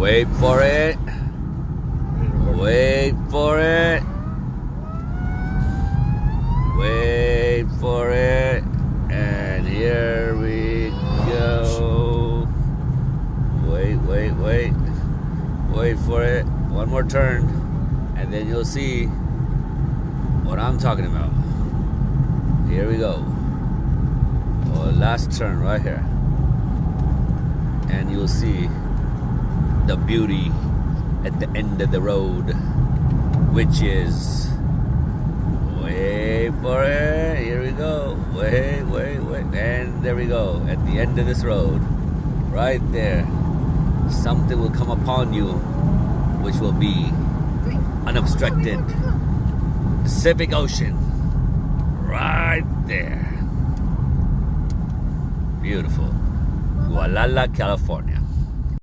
Wait for it. Wait for it. Wait for it. And here we go. Wait. Wait for it. One more turn. And then you'll see what I'm talking about. Here we go. Oh, last turn right here. And you'll see the beauty at the end of the road, which is, wait for it, here we go, wait, and there we go, at the end of this road, right there, something will come upon you, which will be unobstructed Pacific Ocean, right there. Beautiful. Gualala, California.